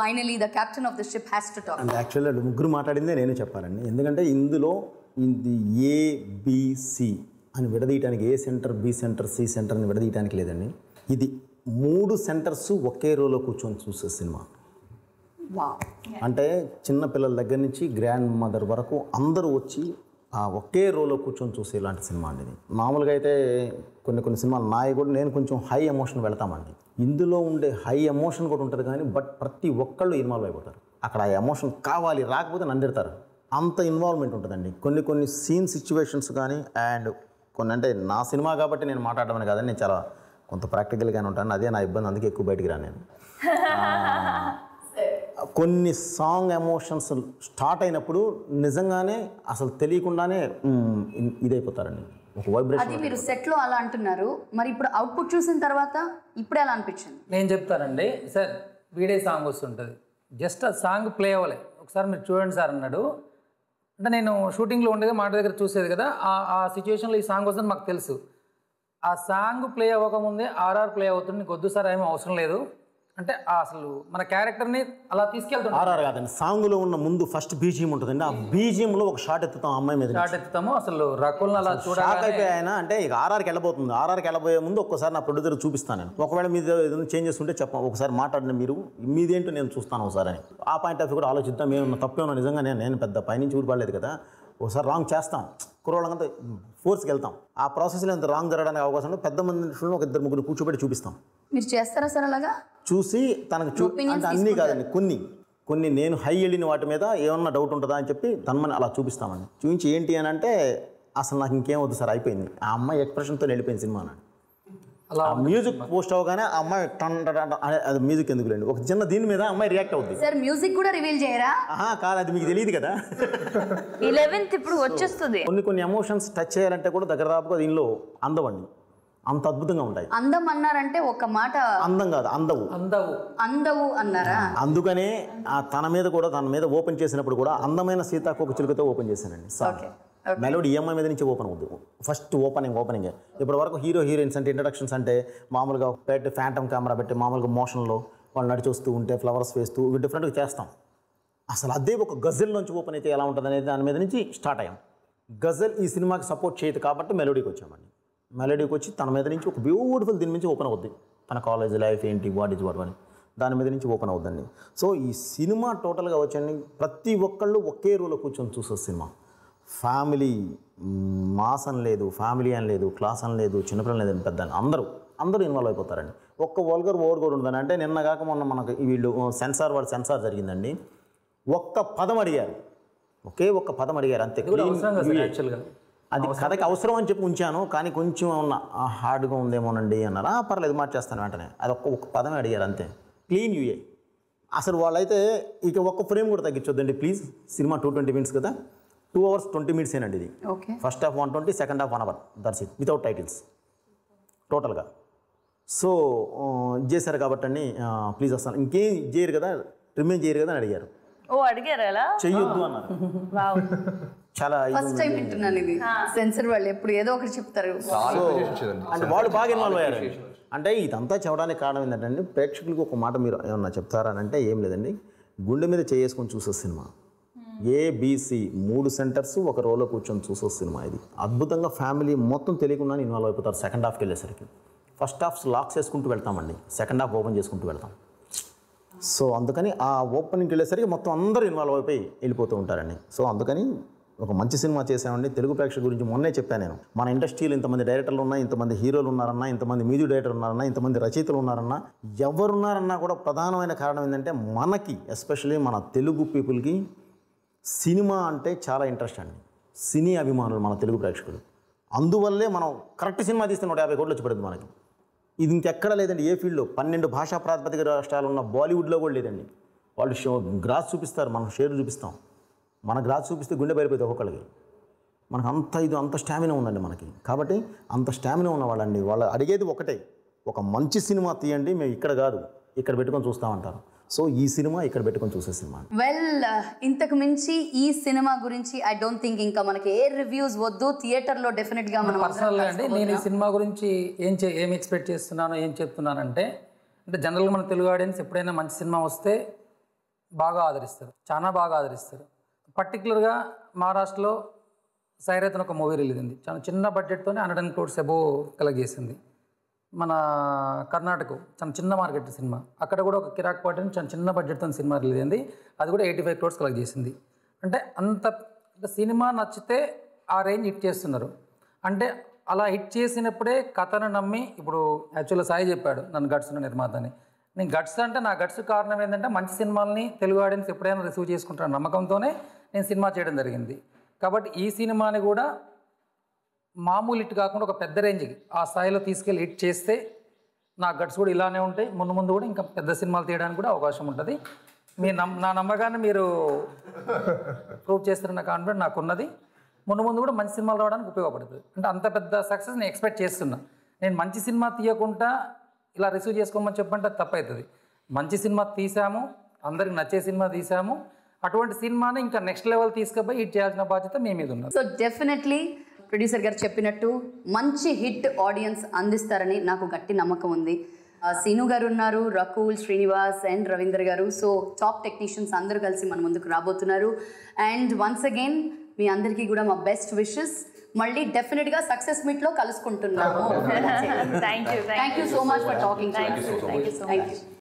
finally the captain of the ship has to talk. And actually ముగ్గురు మాట్లాడిందే నేనే చెప్పాలండి. ఎందుకంటే ఇందులో ఇది ఏబిసి అని విడదీయటానికి A centre, B centre, C centre అని విడదీయటానికి లేదండి. ఇది 3 సెంటర్స్ ఒకే రోలో కూర్చొని చూసే సినిమా. అంటే చిన్న పిల్లల దగ్గర నుంచి గ్రాండ్ మదర్ వరకు అందరూ వచ్చి ఒకే రోలో కూర్చొని చూసే ఇలాంటి సినిమా అండి ఇది. మామూలుగా అయితే కొన్ని సినిమాలు నాయి కూడా నేను కొంచెం హై ఎమోషన్ వెళ్తామండి. ఇందులో ఉండే హై ఎమోషన్ కూడా ఉంటుంది కానీ బట్ ప్రతి ఒక్కళ్ళు ఇన్వాల్వ్ అయిపోతారు. అక్కడ ఆ ఎమోషన్ కావాలి, రాకపోతే నందిడతారు. అంత ఇన్వాల్వ్మెంట్ ఉంటుందండి. కొన్ని సీన్ సిచ్యువేషన్స్ కానీ అండ్ కొన్ని అంటే నా సినిమా కాబట్టి నేను మాట్లాడడం కాదని నేను చాలా కొంత ప్రాక్టికల్గానే ఉంటాను. అదే నా ఇబ్బంది, అందుకే ఎక్కువ బయటికి రాను నేను. కొన్ని సాంగ్ ఎమోషన్స్ స్టార్ట్ అయినప్పుడు నిజంగానే అసలు తెలియకుండానే ఇదైపోతారండి. ఒక వైబ్రేషన్. అది మీరు సెట్లో అలా అంటున్నారు, మరి ఇప్పుడు అవుట్పుట్ చూసిన తర్వాత ఇప్పుడు ఎలా అనిపించింది? నేను చెప్తానండి సార్. వీడే సాంగ్ వస్తుంటుంది, జస్ట్ ఆ సాంగ్ ప్లే అవ్వలే. ఒకసారి మీరు చూడండి సార్ అన్నాడు. అంటే నేను షూటింగ్లో ఉండేది, మాట దగ్గర చూసేది కదా, ఆ సిచ్యువేషన్లో ఈ సాంగ్ వస్తుందని మాకు తెలుసు. ఆ సాంగ్ ప్లే అవ్వకముందే ఆర్ఆర్ ప్లే అవుతుంది. నీకు వద్దు సార్ ఏమీ అవసరం లేదు అంటే అసలు మన క్యారెక్టర్ని అలా తీసుకెళ్తాం. ఆర్ఆర్ కాదండి, సాంగ్లో ఉన్న ముందు ఫస్ట్ బీజిఎం ఉంటుందండి. ఆ బీజిఎంలో ఒక షాట్ ఎత్తుతాం, అమ్మాయి మీద షాట్ ఎత్తుతాము. అసలు రకుల్ని అలా చూడాలి ఆయన అంటే ఇక ఆర్ఆర్కి వెళ్ళబోతుంది. ఆర్ఆర్కి వెళ్ళబోయే ముందు ఒక్కసారి నా ప్రొడ్యూసర్ చూపిస్తాను నేను. ఒకవేళ మీద ఏదైనా చేంజెస్ ఉంటే చెప్పాం, ఒకసారి మాట్లాడిన మీరు మీదేంటో నేను చూస్తాను ఒకసారి అని. ఆ పాయింట్ ఆఫ్ వ్యూ కూడా ఆలోచిద్దాం. మేము తప్పేమో నిజంగా నేను పెద్ద పైనుంచి ఊడిపడలేదు కదా, ఒకసారి రాంగ్ చేస్తాం, కుర్రోళ్ళంతా ఫోర్స్కి వెళ్తాం. ఆ ప్రాసెస్లో ఎంత రాంగ్ జరగడానికి అవకాశం ఉంటే పెద్ద మంది ఒక 2-3 కూర్చోబెట్టి చూపిస్తాం. మీరు చేస్తారా సార్ అలాగా? చూసి తనకు అంటే అన్నీ కాదండి, కొన్ని నేను హై వెళ్ళిన వాటి మీద ఏమన్నా డౌట్ ఉంటుందా అని చెప్పి తనమని అలా చూపిస్తామండి. చూపించి ఏంటి అని అంటే అసలు నాకు ఇంకేం వద్దు సార్, అయిపోయింది. ఆ అమ్మాయి ఎక్స్ప్రెషన్తో వెళ్ళిపోయింది సినిమా అని. అలా మ్యూజిక్ పోస్ట్ అవగానే ఆ అమ్మాయి అది మ్యూజిక్ ఎందుకు లేండి, ఒక చిన్న దీని మీద అమ్మాయి రియాక్ట్ అవుతుంది. సార్ మ్యూజిక్ కూడా రివీల్ చేయరా? కాదు, అది మీకు తెలియదు కదా. 11th ఇప్పుడు వచ్చేస్తుంది. కొన్ని ఎమోషన్స్ టచ్ చేయాలంటే కూడా దగ్గర దాపుగా దీనిలో అందవండి, అంత అద్భుతంగా ఉంటాయి. అందం అన్నారంటే ఒక మాట, అందం కాదు అందవు అన్నారా? అందుకనే తన మీద ఓపెన్ చేసినప్పుడు కూడా అందమైన సీతాకోక చిలుకతో ఓపెన్ చేశానండి. మెలోడీ ఈఎంఐ మీద నుంచి ఓపెన్ అవుతుంది. ఫస్ట్ ఓపెనింగ్ ఇప్పటి వరకు హీరోయిన్స్ అంటే ఇంట్రడక్షన్స్ అంటే మామూలుగా పెట్టి ఫ్యాంటమ్ కెమెరా పెట్టి మామూలుగా మోషన్లో వాళ్ళు నడిచి వస్తూ ఉంటే ఫ్లవర్స్ వేస్తూ డిఫరెంట్గా చేస్తాం. అసలు అదే ఒక గజల్ నుంచి ఓపెన్ అయితే ఎలా ఉంటుంది అనేది దాని మీద నుంచి స్టార్ట్ అయ్యాం. గజల్ ఈ సినిమాకి సపోర్ట్ చేయదు కాబట్టి మెలోడీకి వచ్చామండి. మెలోడీకి వచ్చి తన మీద నుంచి ఒక బ్యూటిఫుల్ దీని నుంచి ఓపెన్ అవుద్ది. తన కాలేజ్ లైఫ్ ఏంటి, వాట్ అని దాని మీద నుంచి ఓపెన్ అవుద్దండి. సో ఈ సినిమా టోటల్గా వచ్చండి ప్రతి ఒక్కళ్ళు ఒకే రోలో కూర్చొని చూసే సినిమా. ఫ్యామిలీ మాస్ అని లేదు, ఫ్యామిలీ అని లేదు, క్లాస్ అని లేదు, చిన్నపిల్లలు లేదని పెద్ద అందరూ ఇన్వాల్వ్ అయిపోతారండి. ఒక్క వల్గర్ వర్డ్ కూడా ఉందని అంటే నిన్న కాక మొన్న మనకు వీళ్ళు సెన్సార్ జరిగిందండి. ఒక్క పదం అడిగారు అంతే. అది కథకి అవసరం అని చెప్పి ఉంచాను, కానీ కొంచెం ఏమన్నా హార్డ్గా ఉందేమోనండి అన్నారు. పర్లేదు మార్చేస్తాను వెంటనే. అది ఒక్క పదమే అడిగారు అంతే. Clean UA. అసలు వాళ్ళైతే ఇక ఒక్క ఫ్రేమ్ కూడా తగ్గించొద్దండి ప్లీజ్. సినిమా 220 minutes కదా, 2 hours 20 minutes ఏనండి ఇది. First half 120, second half 1 hour, that's it, without titles టోటల్గా. సో ఇది చేశారు కాబట్టి అండి ప్లీజ్ వస్తాను, ఇంకేం చేయరు కదా, రిమైన్ చేయరు కదా అని అడిగారు. చెయ్యొద్దు అన్నారు. చాలా ఫస్ట్ టైం వింటున్నాను ఇది. సెన్సర్ వాళ్ళు ఎప్పుడు ఏదో ఒకటి చెప్తారు. అంటే వాళ్ళు బాగా ఇన్వాల్వ్ అయ్యారు. అంటే ఇదంతా చెప్పడానికి కారణం ఏంటంటే ప్రేక్షకులకు ఒక మాట మీరు ఏమన్నా చెప్తారా అని అంటే ఏం లేదండి, గుండె మీద చేసుకొని చూసే సినిమా. ఏబిసి 3 సెంటర్స్ ఒక రోలో కూర్చొని చూసే సినిమా ఇది. అద్భుతంగా ఫ్యామిలీ మొత్తం తెలియకుండానే ఇన్వాల్వ్ అయిపోతారు. సెకండ్ హాఫ్కి వెళ్ళేసరికి ఫస్ట్ హాఫ్ లాక్స్ వేసుకుంటూ వెళ్తామండి, సెకండ్ హాఫ్ ఓపెన్ చేసుకుంటూ వెళ్తాం. సో అందుకని ఆ ఓపెనింగ్కి వెళ్ళేసరికి మొత్తం అందరూ ఇన్వాల్వ్ అయిపోయి వెళ్ళిపోతూ ఉంటారండి. సో అందుకని ఒక మంచి సినిమా చేసామండి. తెలుగు ప్రేక్షకుల గురించి మొన్నే చెప్పాను నేను. మన ఇండస్ట్రీలో ఇంతమంది డైరెక్టర్లు ఉన్నా, ఇంతమంది హీరోలు ఉన్నారన్నా, ఇంతమంది మ్యూజిక్ డైరెక్టర్ ఉన్నారన్నా, ఇంతమంది రచయితలు ఉన్నారన్నా, ఎవరున్నారన్నా కూడా ప్రధానమైన కారణం ఏంటంటే మనకి ఎస్పెషల్లీ మన తెలుగు పీపుల్కి సినిమా అంటే చాలా ఇంట్రెస్ట్ అండి. సినీ అభిమానులు మన తెలుగు ప్రేక్షకులు. అందువల్లే మనం కరెక్ట్ సినిమా తీస్తే 150 కోట్లు వచ్చి పడుతుంది మనకి. ఇది ఇంకెక్కడ లేదండి ఏ ఫీల్డ్లో. 12 భాషా ప్రాతిపదిక రాష్ట్రాలు ఉన్న బాలీవుడ్లో కూడా లేదండి. వాళ్ళు గ్రాస్ చూపిస్తారు, మనం షేర్ చూపిస్తాం. మన గ్రాస్ చూపిస్తే గుండె బయలుపోతుంది ఒక్కొక్కరికి. మనకు అంత స్టామినా ఉందండి మనకి. కాబట్టి అంత స్టామినా ఉన్న వాళ్ళండి, వాళ్ళు అడిగేది ఒకటే, ఒక మంచి సినిమా తీయండి, మేము ఇక్కడ కాదు ఇక్కడ పెట్టుకొని చూస్తామంటారు. సో ఈ సినిమా ఇక్కడ పెట్టుకొని చూసే సినిమా. వెల్, ఇంతకు మించి ఈ సినిమా గురించి ఐ డోంట్ థింక్ ఇంకా మనకి ఏ రివ్యూస్ వద్దు. థియేటర్లో డెఫినెట్గా మనం పర్సనల్గా అండి నేను ఈ సినిమా గురించి ఏం ఎక్స్పెక్ట్ చేస్తున్నానో ఏం చెప్తున్నానంటే, అంటే జనరల్గా మన తెలుగు ఆడియన్స్ ఎప్పుడైనా మంచి సినిమా వస్తే బాగా ఆదరిస్తారు, చాలా బాగా ఆదరిస్తారు. పర్టికులర్గా మహారాష్ట్రలో సైరత్ అని ఒక మూవీ రిలీజ్ అయింది, చాలా చిన్న బడ్జెట్తోనే 100 crores అబోవ్ కలెక్ట్ చేసింది. మన కర్ణాటక చాలా చిన్న మార్కెట్ సినిమా, అక్కడ కూడా ఒక కిరాక్ పార్టీ అని చాలా చిన్న బడ్జెట్తో సినిమా రిలీజ్ అయింది, అది కూడా 85 crores కలెక్ట్ చేసింది. అంటే అంత సినిమా నచ్చితే ఆ రేంజ్ హిట్ చేస్తున్నారు. అంటే అలా హిట్ చేసినప్పుడే కథను నమ్మి, ఇప్పుడు యాక్చువల్గా సాయి చెప్పాడు నన్ను గట్స్ ఉన్న నిర్మాత అని. నేను గట్స్ అంటే నా గట్స్ కారణం ఏంటంటే మంచి సినిమాలని తెలుగు ఆడియన్స్ ఎప్పుడైనా రిసీవ్ చేసుకుంటారన్న నమ్మకంతోనే నేను సినిమా చేయడం జరిగింది. కాబట్టి ఈ సినిమాని కూడా మామూలు హిట్ కాకుండా ఒక పెద్ద రేంజ్కి ఆ స్థాయిలో తీసుకెళ్ళి హిట్ చేస్తే నా గట్స్ కూడా ఇలానే ఉంటాయి, ముందు ముందు కూడా ఇంకా పెద్ద సినిమాలు తీయడానికి కూడా అవకాశం ఉంటుంది. మీ నా నమ్మకాన్ని మీరు ప్రూవ్ చేస్తారన్న కాన్ఫిడెంట్ నాకున్నది. ముందు ముందు కూడా మంచి సినిమాలు రావడానికి ఉపయోగపడుతుంది. అంటే అంత పెద్ద సక్సెస్ నేను ఎక్స్పెక్ట్ చేస్తున్నా. నేను మంచి సినిమా తీయకుండా ఇలా రిసీవ్ చేసుకోమని చెప్పంటే తప్పవుతుంది. మంచి సినిమా తీసాము, అందరికి నచ్చే సినిమా తీసాము, అటువంటి సినిమాని ఇంకా నెక్స్ట్ లెవెల్ తీసుకుపోయి హిట్ చేయాల్సిన బాధ్యత మీ మీద ఉన్నది. సో డెఫినెట్లీ ప్రొడ్యూసర్ గారు చెప్పినట్టు మంచి హిట్ ఆడియన్స్ అందిస్తారని నాకు గట్టి నమ్మకం ఉంది. సీను గారు ఉన్నారు, రకుల్, శ్రీనివాస్ అండ్ రవీందర్ గారు. సో టాప్ టెక్నీషియన్స్ అందరూ కలిసి మన ముందుకు రాబోతున్నారు. అండ్ వన్స్ అగైన్ మీ అందరికీ కూడా మా బెస్ట్ విషెస్. మళ్ళీ డెఫినెట్గా సక్సెస్ మీట్లో కలుసుకుంటున్నాము. Thank you thank you so much for talking. Thank you.